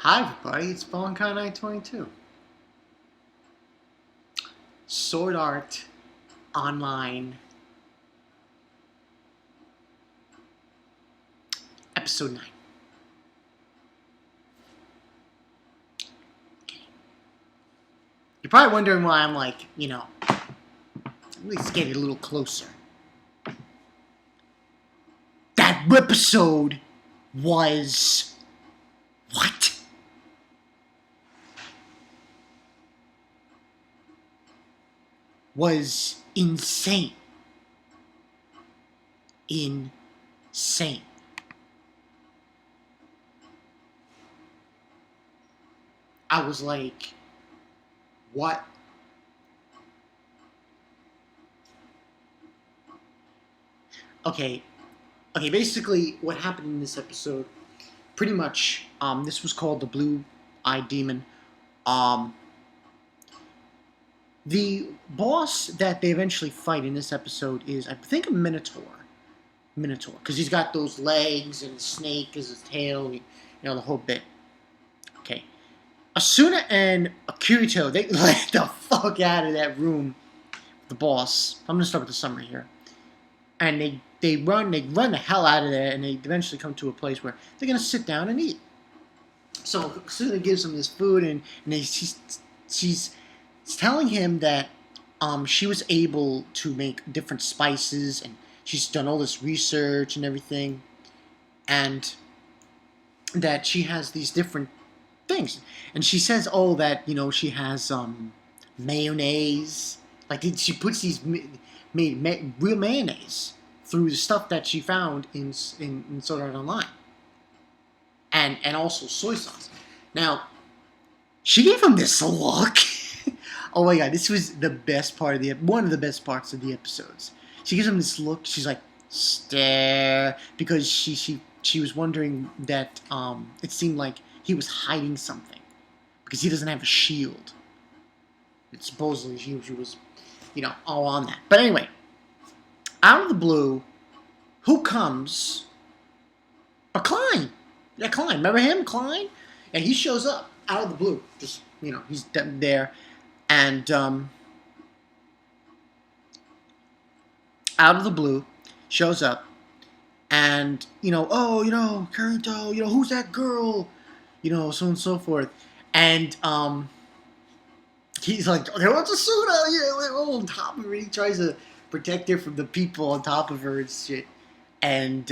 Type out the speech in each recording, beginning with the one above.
Hi everybody, it's Valentine 922. Sword Art Online Episode 9. You're probably wondering why I'm like, at least get it a little closer. That episode was... what? Was insane. Insane. I was like, what? Okay, basically what happened in this episode, pretty much, this was called the Blue-Eyed Demon. The boss that they eventually fight in this episode is, I think, a Minotaur. Because he's got those legs and a snake as his tail, the whole bit. Okay. Asuna and Kirito, they let the fuck out of that room. The boss. I'm gonna start with the summary here. And they run the hell out of there, and they eventually come to a place where they're gonna sit down and eat. So Asuna gives him this food, and she's telling him that she was able to make different spices, and she's done all this research and everything, and that she has these different things. And she says, oh, that, she has mayonnaise. Like, she puts these real mayonnaise through the stuff that she found in Sword Art Online. And also soy sauce. Now, she gave him this look. Oh my god, this was the best part of one of the best parts of the episodes. She gives him this look. She's like, stare, because she was wondering that it seemed like he was hiding something because he doesn't have a shield. And supposedly she was, all on that. But anyway, out of the blue, who comes? A Klein. Yeah, Klein. Remember him, Klein? And he shows up out of the blue. Just, he's there. And out of the blue, shows up, and Kirito, who's that girl, so on and so forth, and he's like, there was Asuna, on top of her. He tries to protect her from the people on top of her and shit, and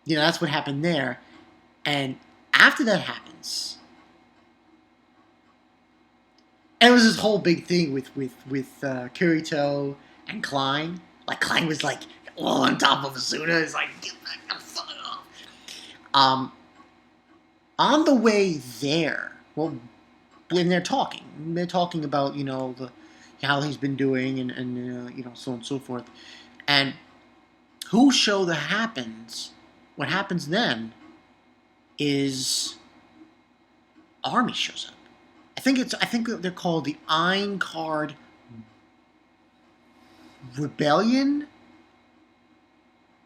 that's what happened there, and after that happens. And it was this whole big thing with Kirito and Klein. Like, Klein was like, on top of Asuna. It's like, get the fuck off. On the way there, well, when they're talking about, how he's been doing and so on and so forth. And what happens then is Army shows up. I think they're called the Ein Card Rebellion.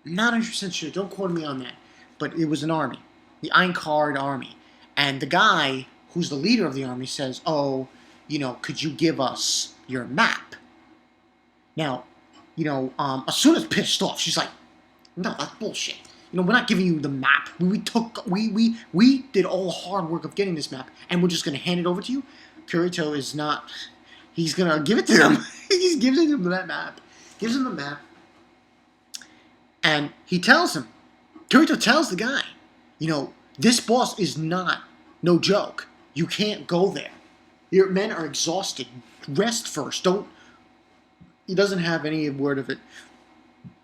Not 100% sure. Don't quote me on that. But it was an army, the Ein Card Army, and the guy who's the leader of the army says, "Oh, could you give us your map?" Now, Asuna's pissed off. She's like, "No, that's bullshit. We're not giving you the map. We did all the hard work of getting this map, and we're just gonna hand it over to you." Kirito is not. He's gonna give it to them. He gives him that map. Gives him the map, and he tells him. Kirito tells the guy, this boss is no joke. You can't go there. Your men are exhausted. Rest first. Don't. He doesn't have any word of it.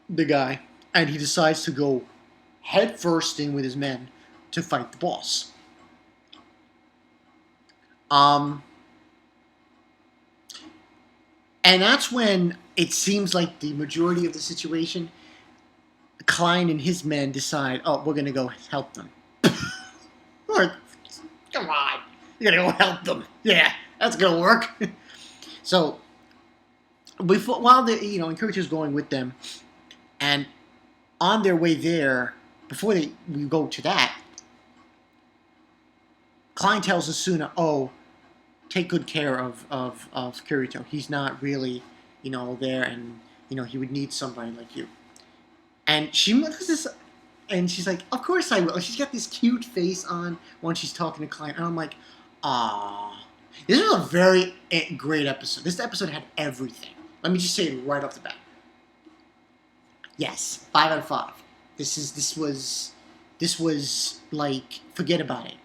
The guy, and he decides to go head first in with his men to fight the boss. And that's when it seems like the majority of the situation, Klein and his men decide, oh, we're going to go help them. Come on. You're going to go help them. Yeah, that's going to work. So, while and Kirito's going with them, and on their way there, before we go to that, Klein tells Asuna, "Oh, take good care of Kirito. He's not really, there, and he would need somebody like you." And she looks at this, and she's like, "Of course I will." She's got this cute face on when she's talking to Klein, and I'm like, "Ah." This was a very great episode. This episode had everything. Let me just say it right off the bat. Yes, 5 out of 5. This was like, forget about it.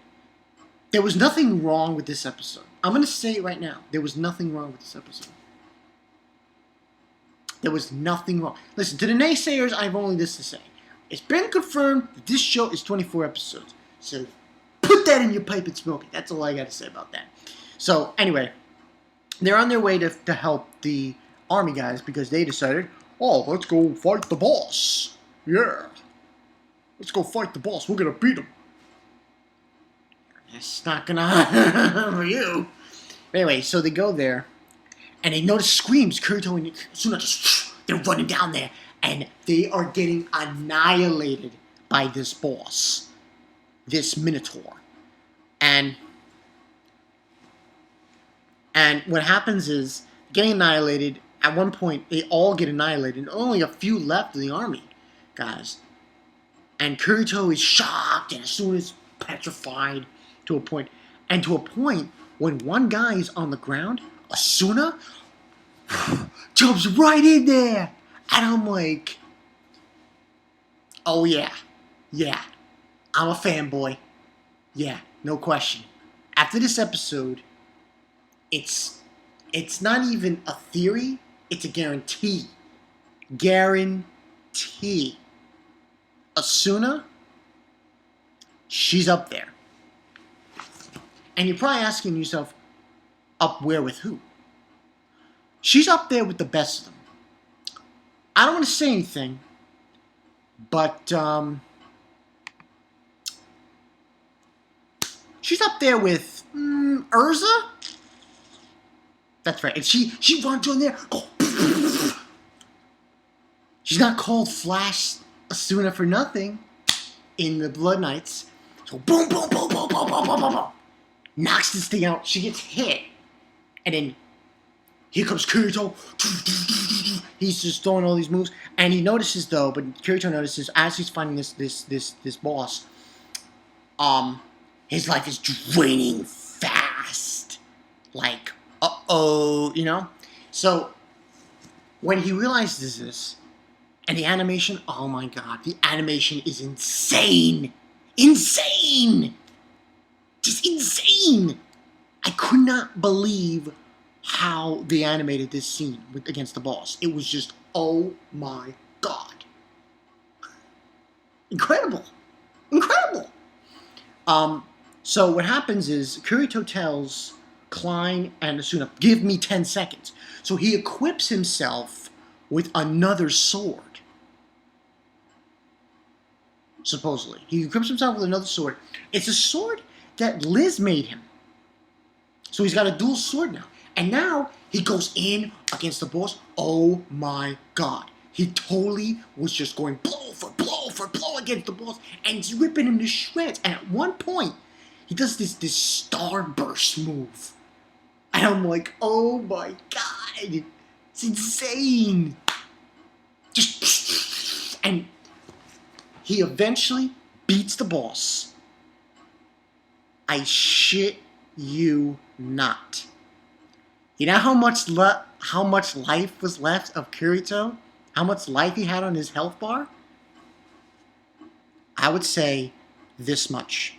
There was nothing wrong with this episode. I'm gonna say it right now. There was nothing wrong with this episode. There was nothing wrong. Listen, to the naysayers, I have only this to say. It's been confirmed that this show is 24 episodes. So put that in your pipe and smoke it. That's all I got to say about that. So anyway, they're on their way to help the army guys because they decided, oh, let's go fight the boss. Yeah. Let's go fight the boss. We're going to beat him. It's not going to happen for you. Anyway, so they go there, and they notice screams. Kirito and Asuna just, they're running down there, and they are getting annihilated by this boss, this Minotaur. And what happens is, getting annihilated, at one point, they all get annihilated, and only a few left of the army, guys. And Kirito is shocked, and Asuna is petrified to a point. And to a point, when one guy is on the ground, Asuna jumps right in there. And I'm like, oh yeah, I'm a fanboy. Yeah, no question. After this episode, it's not even a theory, it's a guarantee. Guarantee. Asuna, she's up there. And you're probably asking yourself, up where with who? She's up there with the best of them. I don't want to say anything, but she's up there with Urza. That's right. And she runs on there. Oh, she's not called Flash Asuna for nothing in the Blood Knights. So boom, boom, boom, boom, boom, boom, boom, boom, boom. Knocks this thing out. She gets hit. And then here comes Kirito. He's just throwing all these moves. And he notices though, but Kirito notices as he's fighting this boss, his life is draining fast. Like, uh-oh, So when he realizes this, and the animation, oh my god, the animation is insane. Insane! Just insane! I could not believe how they animated this scene against the boss. It was just, oh my god. Incredible. Incredible. So what happens is, Kirito tells Klein and Asuna, give me 10 seconds. So he equips himself with another sword. Supposedly. He equips himself with another sword. It's a sword that Liz made him. So he's got a dual sword now. And now he goes in against the boss. Oh my god. He totally was just going blow for blow for blow against the boss. And he's ripping him to shreds. And at one point, he does this starburst move. And I'm like, oh my god. It's insane. Just... And he eventually beats the boss. I shit you not. You know how much life was left of Kirito? How much life he had on his health bar? I would say this much.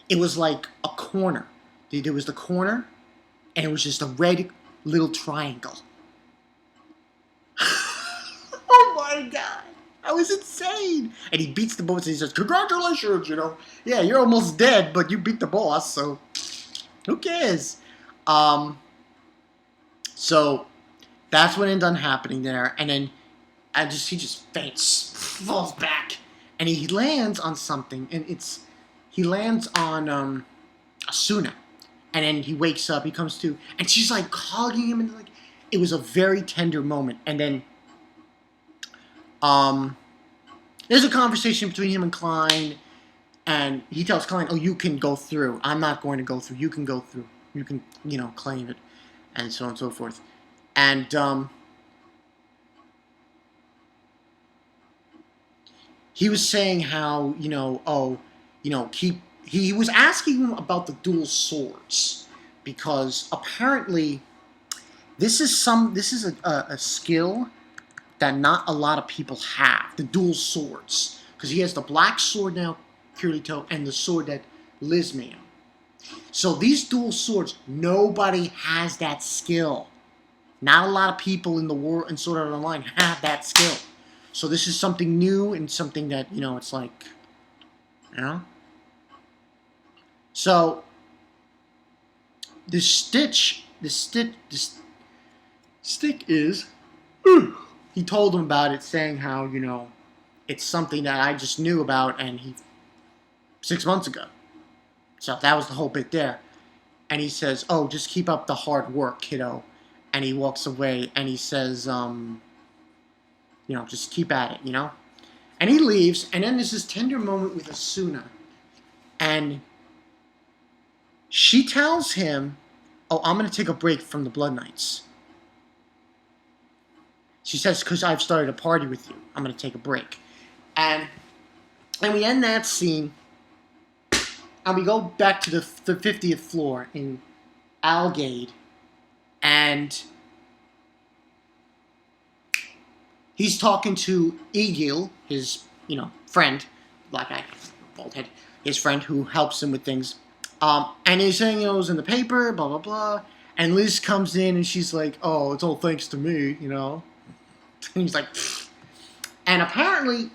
It was like a corner. There was the corner, and it was just a red little triangle. Oh my god. That was insane. And he beats the boss and he says, congratulations, Yeah, you're almost dead, but you beat the boss, so who cares? So that's when it done happening there. And then he just faints, falls back. And he lands on something, and he lands on Asuna. And then he wakes up, he comes to, and she's like hugging him, and like it was a very tender moment. And then there's a conversation between him and Klein, And he tells Klein, "Oh, you can go through. I'm not going to go through. You can go through. You can, claim it," and so on and so forth. And he was saying how, keep. He was asking him about the dual swords because apparently this is a skill that not a lot of people have. The dual swords, because he has the black sword now, Kirito, and the sword that Liz made him. So these dual swords, nobody has that skill. Not a lot of people in the world in Sword Art Online have that skill. So this is something new and something that, it's like, So the stick is, he told him about it, saying how, it's something that I just knew about, and 6 months ago. So that was the whole bit there. And he says, "Oh, just keep up the hard work, kiddo." And he walks away, and he says, just keep at it, And he leaves, and then there's this tender moment with Asuna. And she tells him, "Oh, I'm going to take a break from the Blood Knights." She says, "Because I've started a party with you. I'm going to take a break." And we end that scene, and we go back to the 50th floor in Algade, and he's talking to Egil, his, friend, black guy, bald head, his friend who helps him with things. And he's saying, it was in the paper, blah, blah, blah. And Liz comes in, and she's like, "Oh, it's all thanks to me, And he's like, pfft. And apparently,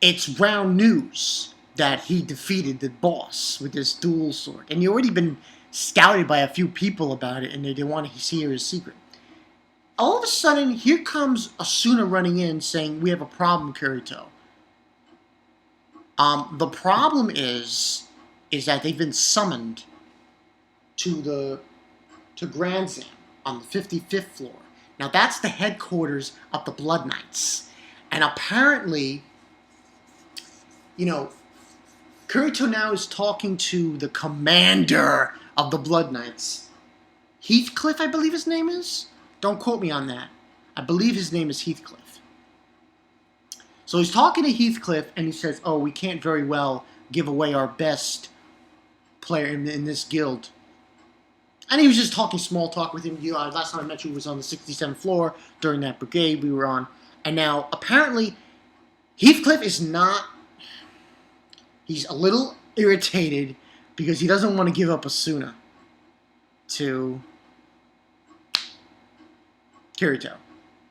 it's round news that he defeated the boss with this dual sword. And he already been scouted by a few people about it, and they didn't want to hear his secret. All of a sudden, here comes Asuna running in saying, "We have a problem, Kirito." The problem is that they've been summoned to Grand Zam on the 55th floor. Now, that's the headquarters of the Blood Knights. And apparently, Kirito now is talking to the commander of the Blood Knights. Heathcliff, I believe his name is? Don't quote me on that. I believe his name is Heathcliff. So he's talking to Heathcliff, and he says, "Oh, we can't very well give away our best player in this guild." And he was just talking small talk with him. Last time I met you was on the 67th floor during that brigade we were on. And now, apparently, Heathcliff is not... He's a little irritated because he doesn't want to give up Asuna to Kirito.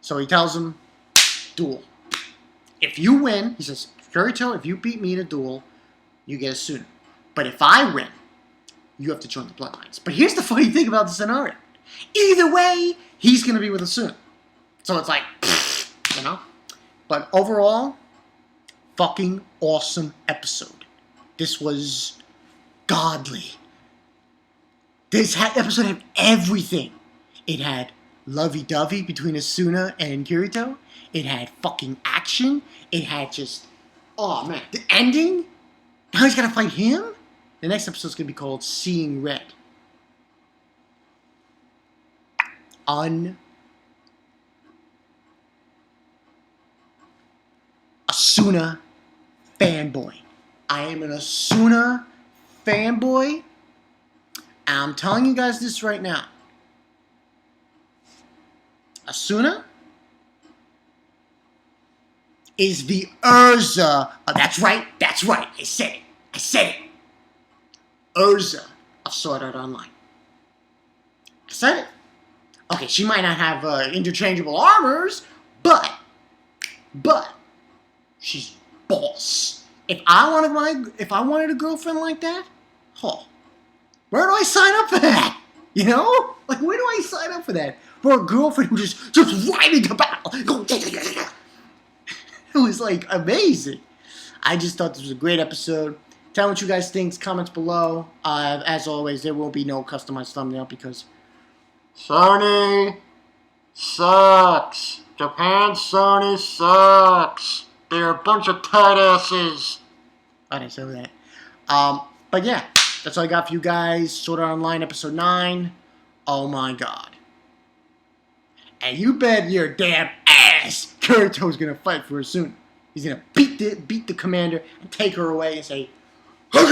So he tells him, "Duel. If you win," he says, "Kirito, if you beat me in a duel, you get Asuna. But if I win, you have to join the Blood Knights." But here's the funny thing about the scenario. Either way, he's going to be with Asuna. So it's like, But overall, fucking awesome episode. This was godly. This episode had everything. It had lovey-dovey between Asuna and Kirito. It had fucking action. It had just... Oh, man. The ending? Now he's got to fight him? The next episode's going to be called Seeing Red. Asuna fanboy. I am an Asuna fanboy. And I'm telling you guys this right now. Asuna is the Urza. Oh, that's right. I said it. Urza of Sword Art Online. I said it. Okay, she might not have interchangeable armors, but she's boss. If I wanted a girlfriend like that, where do I sign up for that? Like, where do I sign up for that? For a girlfriend who just right into battle. It was like amazing. I just thought this was a great episode. Tell me what you guys think. Comments below. As always, there will be no customized thumbnail because Sony sucks. Japan Sony sucks. They're a bunch of tight asses. I didn't say that. But yeah, that's all I got for you guys. Sword Art Online episode 9. Oh my god. And you bet your damn ass Kirito's gonna fight for Asuna. He's gonna beat the commander and take her away and say, "Hug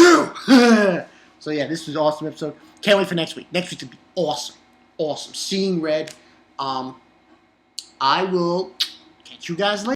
you!" So yeah, this was an awesome episode. Can't wait for next week. Next week's gonna be awesome. Awesome. Seeing red. I will catch you guys later.